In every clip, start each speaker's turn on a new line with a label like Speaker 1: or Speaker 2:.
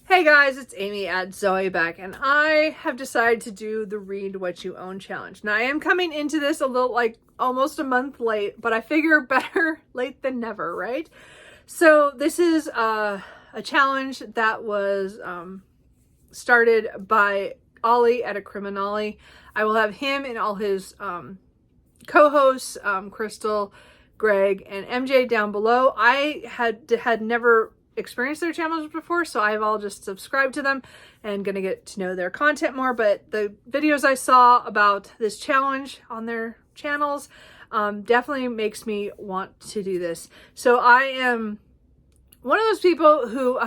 Speaker 1: Hey guys, it's Amy at Zoe back, and I have decided to do the Read What You Own challenge. Now, I am coming into this a little, almost a month late, but I figure better late than never, right? So this is a challenge that was started by Olly at a Criminale. I will have him and all his co-hosts, Crystal, Greg, and MJ down below. I had never experienced their channels before, so I've all just subscribed to them and gonna get to know their content more. But the videos I saw about this challenge on their channels definitely makes me want to do this. So I am one of those people who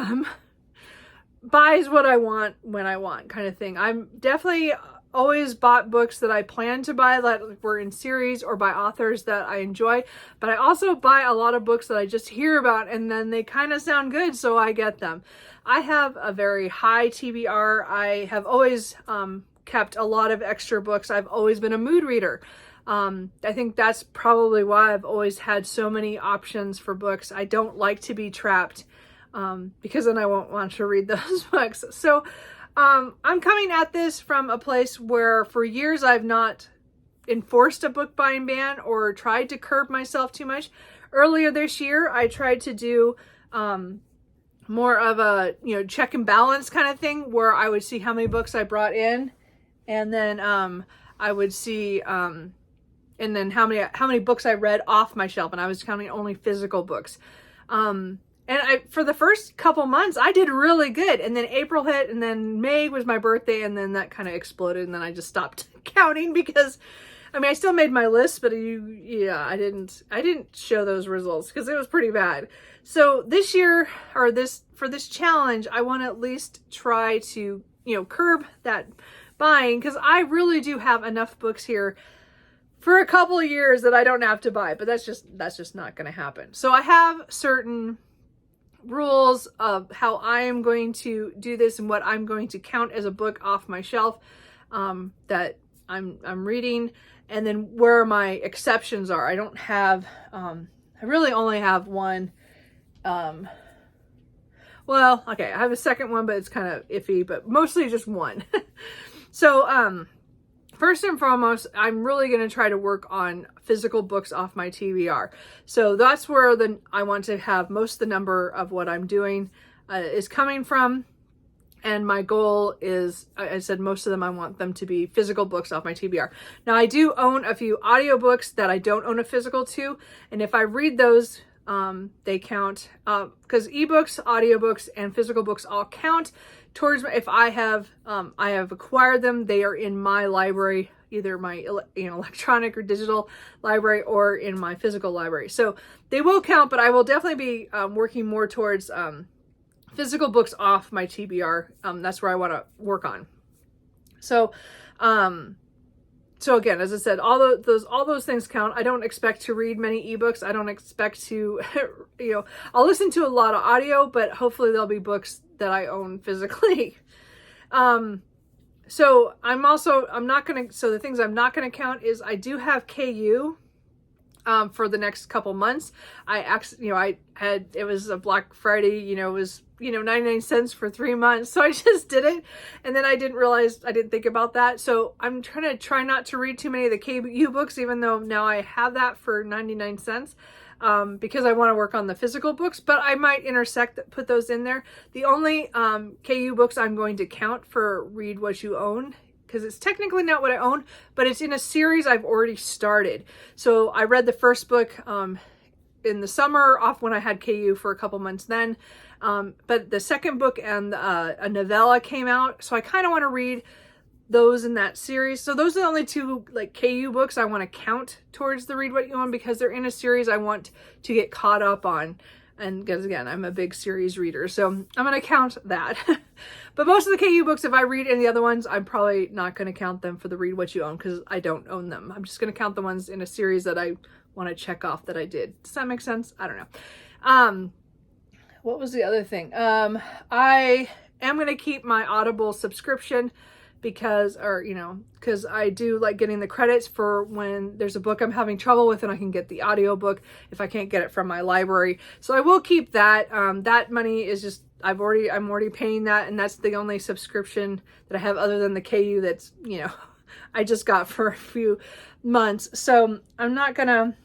Speaker 1: buys what I want when I want, kind of thing. I'm definitely always bought books that I plan to buy that were in series or by authors that I enjoy, but I also buy a lot of books that I just hear about and then they kind of sound good, so I get them. I have a very high TBR. I have always kept a lot of extra books. I've always been a mood reader. I think that's probably why I've always had so many options for books. I don't like to be trapped because then I won't want to read those books. So I'm coming at this from a place where for years I've not enforced a book buying ban or tried to curb myself too much. Earlier this year, I tried to do more of a check and balance kind of thing where I would see how many books I brought in, and then I would see and then how many books I read off my shelf, and I was counting only physical books. And for the first couple months, I did really good. And then April hit, and then May was my birthday, and then that kind of exploded, and then I just stopped counting because, I mean, I still made my list, but I didn't show those results because it was pretty bad. So this year, for this challenge, I want to at least try to, curb that buying, because I really do have enough books here for a couple of years that I don't have to buy, but that's just not going to happen. So I have certain rules of how I am going to do this and what I'm going to count as a book off my shelf that I'm reading, and then where my exceptions are. I don't have I really only have one. Well, okay, I have a second one, but it's kind of iffy, but mostly just one. So first and foremost, I'm really going to try to work on physical books off my TBR. So that's where I want to have most of the number of what I'm doing is coming from. And my goal is, I said, most of them, I want them to be physical books off my TBR. Now, I do own a few audiobooks that I don't own a physical to. And if I read those, they count, because ebooks, audiobooks, and physical books all count towards if I have acquired them. They are in my library, either my electronic or digital library or in my physical library. So they will count, but I will definitely be working more towards physical books off my TBR. That's where I want to work on. So so again, as I said, all those things count. I don't expect to read many ebooks. I don't expect to, I'll listen to a lot of audio, but hopefully there'll be books that I own physically. So the things I'm not going to count is I do have KU for the next couple months. It was a Black Friday, it was 99 cents for 3 months. So I just did it. And then I didn't think about that. So I'm try not to read too many of the KU books, even though now I have that for 99 cents. Because I want to work on the physical books, but I might put those in there. The only KU books I'm going to count for Read What You Own, because it's technically not what I own, but it's in a series I've already started. So I read the first book in the summer off when I had KU for a couple months then. But the second book and a novella came out, so I kind of want to read those in that series. So those are the only two KU books I want to count towards the Read What You Own, because they're in a series I want to get caught up on. And because again, I'm a big series reader, so I'm going to count that. But most of the KU books, if I read any other ones, I'm probably not going to count them for the Read What You Own because I don't own them. I'm just going to count the ones in a series that I want to check off that I did. Does that make sense? I don't know. What was the other thing? I am going to keep my Audible subscription because, because I do like getting the credits for when there's a book I'm having trouble with and I can get the audiobook if I can't get it from my library. So I will keep that. That money is just, I'm already paying that, and that's the only subscription that I have other than the KU that's, I just got for a few months. So I'm not gonna,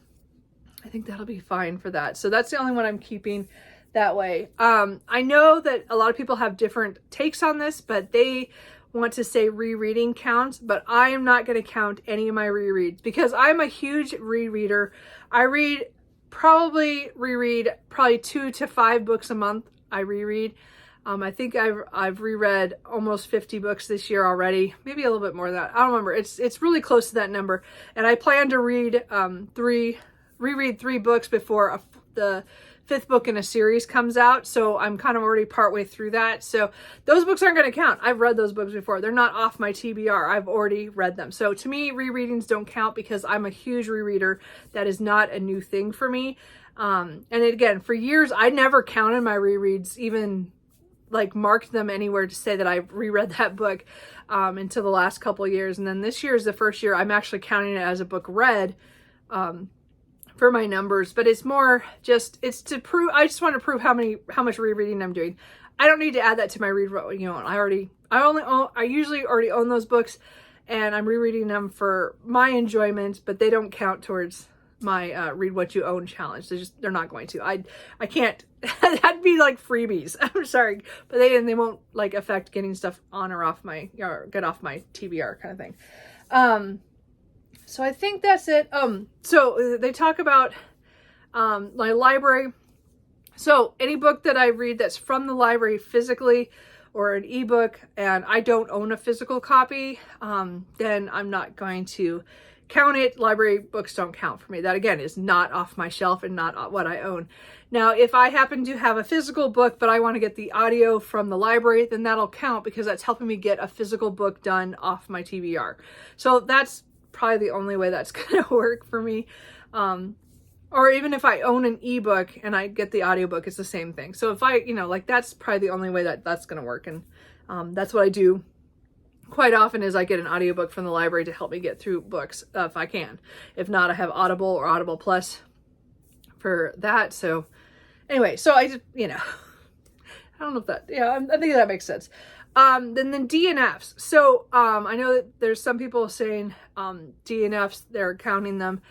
Speaker 1: I think that'll be fine for that. So that's the only one I'm keeping that way. I know that a lot of people have different takes on this, but they want to say rereading counts, but I am not going to count any of my rereads because I'm a huge rereader. I reread probably 2 to 5 books a month. I reread. I think I've reread almost 50 books this year already, maybe a little bit more than that. I don't remember. It's really close to that number, and I plan to reread 3 books before the 5th book in a series comes out. So I'm kind of already partway through that. So those books aren't going to count. I've read those books before. They're not off my TBR. I've already read them. So to me, rereadings don't count because I'm a huge rereader. That is not a new thing for me. And again, for years, I never counted my rereads, even like marked them anywhere to say that I reread that book until the last couple of years. And then this year is the first year I'm actually counting it as a book read. For my numbers, but it's more just, it's to prove, I just want to prove how much rereading I'm doing. I don't need to add that to my read what you own. I usually already own those books, and I'm rereading them for my enjoyment, but they don't count towards my read what you own challenge. They're not going to. I can't, that'd be like freebies. I'm sorry, but they won't like affect getting stuff on or off my, get off my TBR kind of thing. So I think that's it. So they talk about my library. So any book that I read that's from the library physically or an ebook, and I don't own a physical copy, then I'm not going to count it. Library books don't count for me. That again is not off my shelf and not what I own. Now, if I happen to have a physical book, but I want to get the audio from the library, then that'll count because that's helping me get a physical book done off my TBR. So that's probably the only way that's going to work for me. Or even if I own an ebook and I get the audiobook, it's the same thing. So if I, that's probably the only way that's going to work. And that's what I do quite often is I get an audiobook from the library to help me get through books if I can. If not, I have Audible or Audible Plus for that. So anyway, so I just, I don't know if that, I think that makes sense. Then DNFs. So, I know that there's some people saying, DNFs, they're counting them.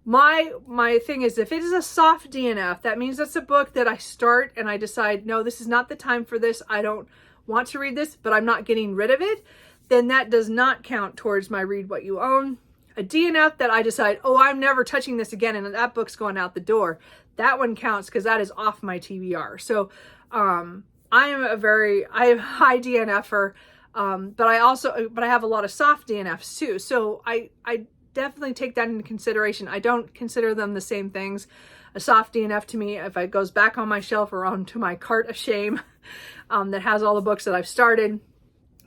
Speaker 1: My thing is, if it is a soft DNF, that means that's a book that I start and I decide, no, this is not the time for this. I don't want to read this, but I'm not getting rid of it. Then that does not count towards my read what you own. A DNF that I decide, oh, I'm never touching this again, and that book's going out the door. That one counts because that is off my TBR. So, I am a high DNFer, but I have a lot of soft DNFs too. So I definitely take that into consideration. I don't consider them the same things. A soft DNF to me, if it goes back on my shelf or onto my cart of shame, that has all the books that I've started,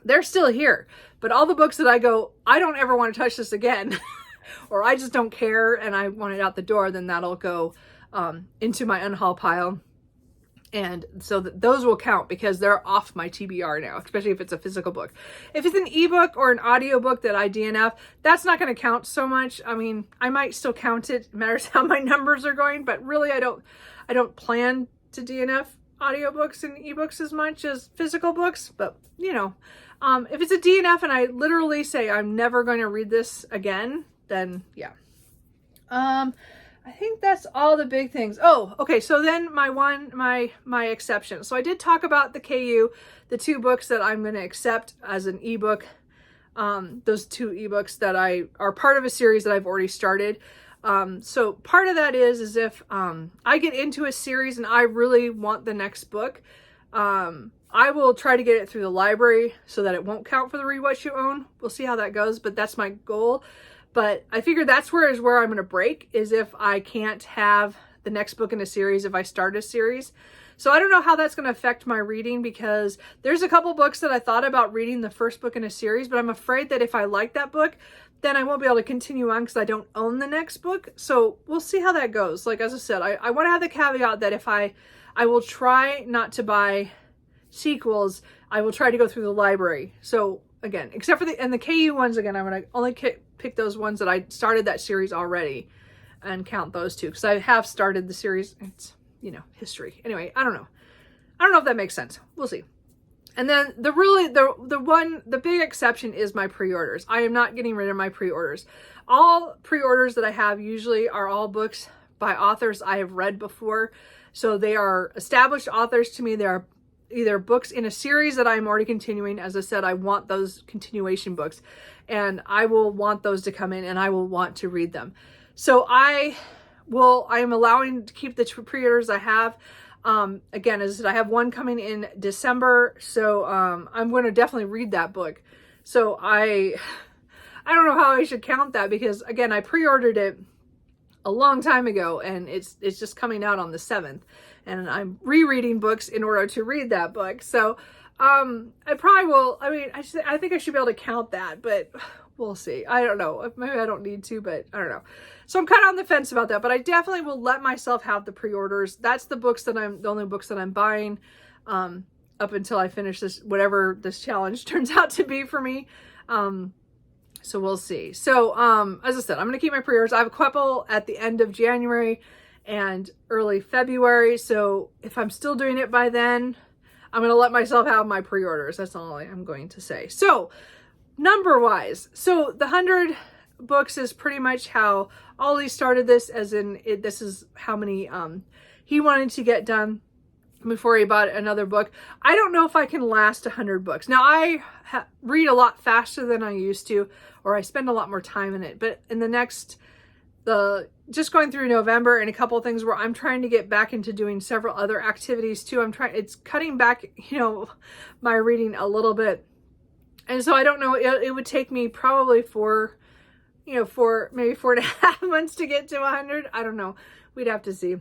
Speaker 1: they're still here. But all the books that I go, I don't ever want to touch this again, or I just don't care and I want it out the door, then that'll go into my unhaul pile. And so those will count because they're off my TBR now, especially if it's a physical book. If it's an ebook or an audiobook that I DNF, that's not going to count so much. I mean, I might still count it. It matters how my numbers are going, but really I don't plan to DNF audiobooks and ebooks as much as physical books. But, if it's a DNF and I literally say I'm never going to read this again, then yeah. I think that's all the big things. Oh, okay. So then my exception. So I did talk about the KU, the 2 books that I'm going to accept as an ebook. Those 2 ebooks that are part of a series that I've already started. So part of that is if I get into a series and I really want the next book, I will try to get it through the library so that it won't count for the read what you own. We'll see how that goes, but that's my goal. But I figure that's where I'm going to break, is if I can't have the next book in a series if I start a series. So I don't know how that's going to affect my reading, because there's a couple books that I thought about reading the first book in a series, but I'm afraid that if I like that book, then I won't be able to continue on because I don't own the next book. So we'll see how that goes. Like, as I said, I want to have the caveat that if I will try not to buy sequels, I will try to go through the library. So again, except for the KU ones, again, I'm going to only pick those ones that I started that series already and count those two, because I have started the series. It's, you know, history. Anyway, I don't know if that makes sense. We'll see. And then the big exception is my pre-orders. I am not getting rid of my pre-orders. All pre-orders that I have usually are all books by authors I have read before. So they are established authors to me. They are either books in a series that I'm already continuing. As I said, I want those continuation books, and I will want those to come in, and I will want to read them. So I am allowing to keep the pre-orders I have. Again, as I said, I have one coming in December, so I'm going to definitely read that book. So I don't know how I should count that, because again, I pre-ordered it a long time ago, and it's just coming out on the 7th, and I'm rereading books in order to read that book. So I probably will. I mean, I think I should be able to count that, but we'll see. I don't know. Maybe I don't need to, but I don't know. So I'm kind of on the fence about that, but I definitely will let myself have the pre-orders. That's the only books that I'm buying up until I finish this, whatever this challenge turns out to be for me. So we'll see. So as I said, I'm going to keep my pre-orders. I have a couple at the end of January and early February. So if I'm still doing it by then, I'm going to let myself have my pre-orders. That's all I'm going to say. So number wise, so the 100 books is pretty much how Olly started this, as in this is how many he wanted to get done before he bought another book. I don't know if I can last 100 books. Now I read a lot faster than I used to, or I spend a lot more time in it, but in just going through November and a couple of things where I'm trying to get back into doing several other activities too. it's cutting back, you know, my reading a little bit. And so I don't know, it would take me probably maybe 4.5 months to get to 100. I don't know. We'd have to see.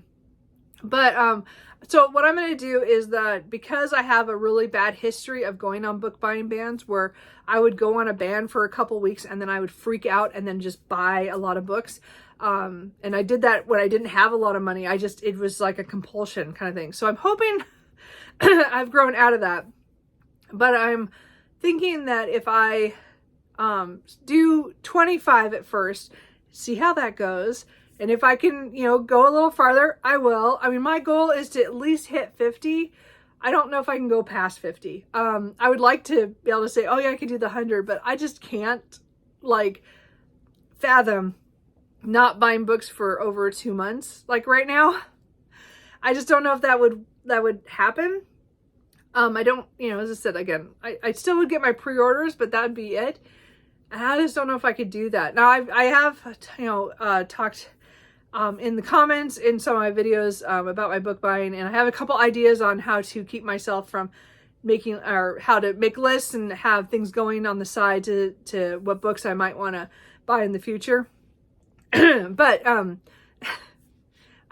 Speaker 1: But so what I'm going to do is that, because I have a really bad history of going on book buying bans where I would go on a ban for a couple weeks and then I would freak out and then just buy a lot of books. And I did that when I didn't have a lot of money. It was like a compulsion kind of thing. So I'm hoping I've grown out of that. But I'm thinking that if I do 25 at first, see how that goes. And if I can, go a little farther, I will. I mean, my goal is to at least hit 50. I don't know if I can go past 50. I would like to be able to say, oh yeah, I can do the 100, but I just can't fathom not buying books for over 2 months. Like right now, I just don't know if that would happen. I don't, as I said, again, I still would get my pre-orders, but that would be it. And I just don't know if I could do that. Now I have, talked in the comments in some of my videos about my book buying, and I have a couple ideas on how to keep myself from how to make lists and have things going on the side to what books I might want to buy in the future. But I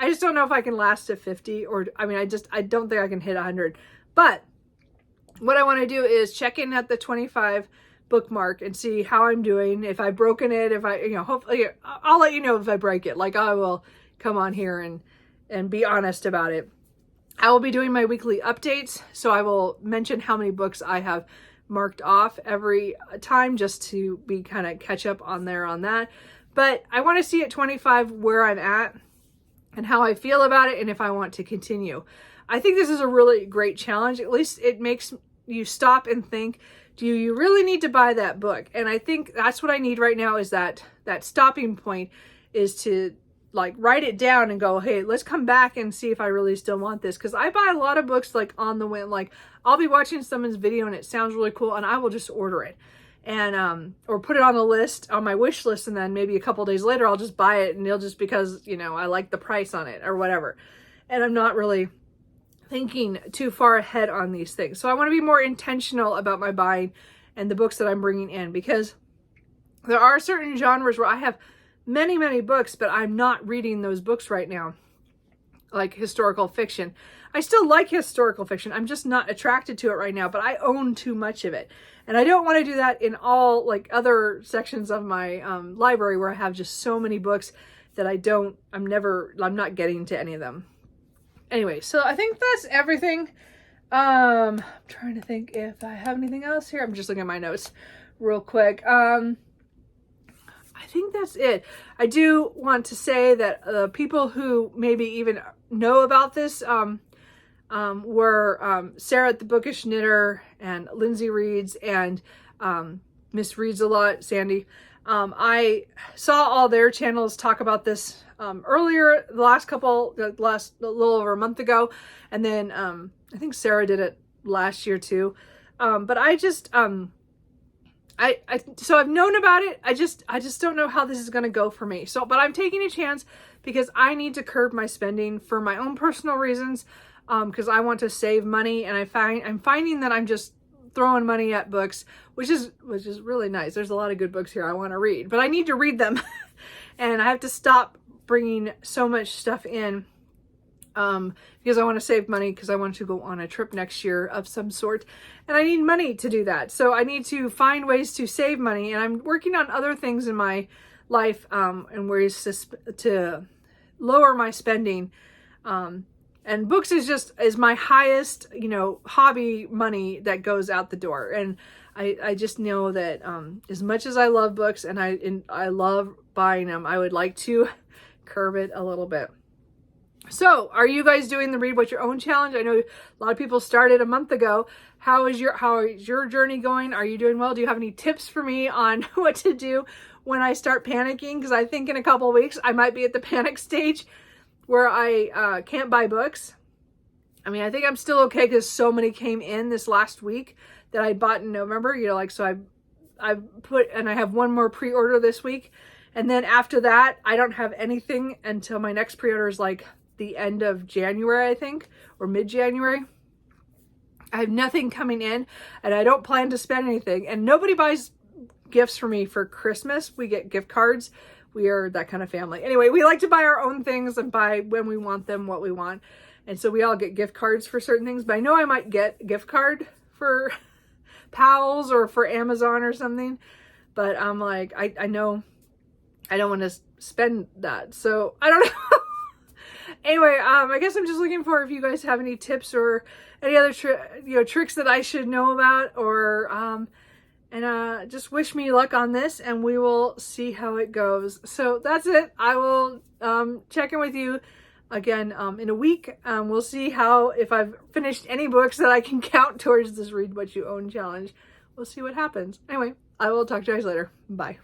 Speaker 1: just don't know if I can last to 50, or I don't think I can hit 100. But what I want to do is check in at the 25 bookmark and see how I'm doing. If I've broken it, if I, hopefully I'll let you know if I break it. Like, I will come on here and be honest about it. I will be doing my weekly updates, so I will mention how many books I have marked off every time, just to be kind of catch up on that. But I want to see at 25 where I'm at and how I feel about it, and if I want to continue. I think this is a really great challenge. At least it makes you stop and think, do you really need to buy that book? And I think that's what I need right now, is that stopping point, is to write it down and go, hey, let's come back and see if I really still want this. Because I buy a lot of books on the whim. I'll be watching someone's video and it sounds really cool, and I will just order it. And or put it on the list, on my wish list, and then maybe a couple days later I'll just buy it, and it'll just because I like the price on it or whatever. And I'm not really thinking too far ahead on these things. So I want to be more intentional about my buying and the books that I'm bringing in, because there are certain genres where I have many, many books, but I'm not reading those books right now, like historical fiction. I still like historical fiction. I'm just not attracted to it right now, but I own too much of it. And I don't want to do that in all other sections of my library where I have just so many books that I'm not getting to any of them. Anyway, so I think that's everything I'm trying to think if I have anything else here. I'm just looking at my notes real quick. I think that's it. I do want to say that people who maybe even know about this were Sarah at the Bookish Knitter and Lindsay Reads and Miss Reads a Lot, Sandy. I saw all their channels talk about this earlier, a little over a month ago, and then I think Sarah did it last year too. But I just so I've known about it. I just don't know how this is going to go for me. So, but I'm taking a chance because I need to curb my spending for my own personal reasons. Because I want to save money, and I'm finding that I'm just throwing money at books, which is really nice. There's a lot of good books here I want to read, but I need to read them, and I have to stop bringing so much stuff in because I want to save money because I want to go on a trip next year of some sort, and I need money to do that. So I need to find ways to save money, and I'm working on other things in my life and ways to lower my spending. And books is my highest, hobby money that goes out the door. And I just know that as much as I love books and I love buying them, I would like to curb it a little bit. So, are you guys doing the Read What You Own challenge? I know a lot of people started a month ago. How is your journey going? Are you doing well? Do you have any tips for me on what to do when I start panicking? Because I think in a couple of weeks I might be at the panic stage where I can't buy books. I mean, I think I'm still okay because so many came in this last week that I bought in November. So I have one more pre-order this week. And then after that, I don't have anything until my next pre-order is like the end of January, I think, or mid-January. I have nothing coming in, and I don't plan to spend anything. And nobody buys gifts for me for Christmas. We get gift cards. We are that kind of family. Anyway, we like to buy our own things and buy when we want them, what we want. And so we all get gift cards for certain things. But I know I might get a gift card for Powell's or for Amazon or something. But I'm like, I know I don't want to spend that. So I don't know. Anyway, I guess I'm just looking for if you guys have any tips or any other tricks that I should know about, or just wish me luck on this, and we will see how it goes. So that's it. I will check in with you again in a week. We'll see if I've finished any books that I can count towards this Read What You Own challenge. We'll see what happens. Anyway, I will talk to you guys later. Bye.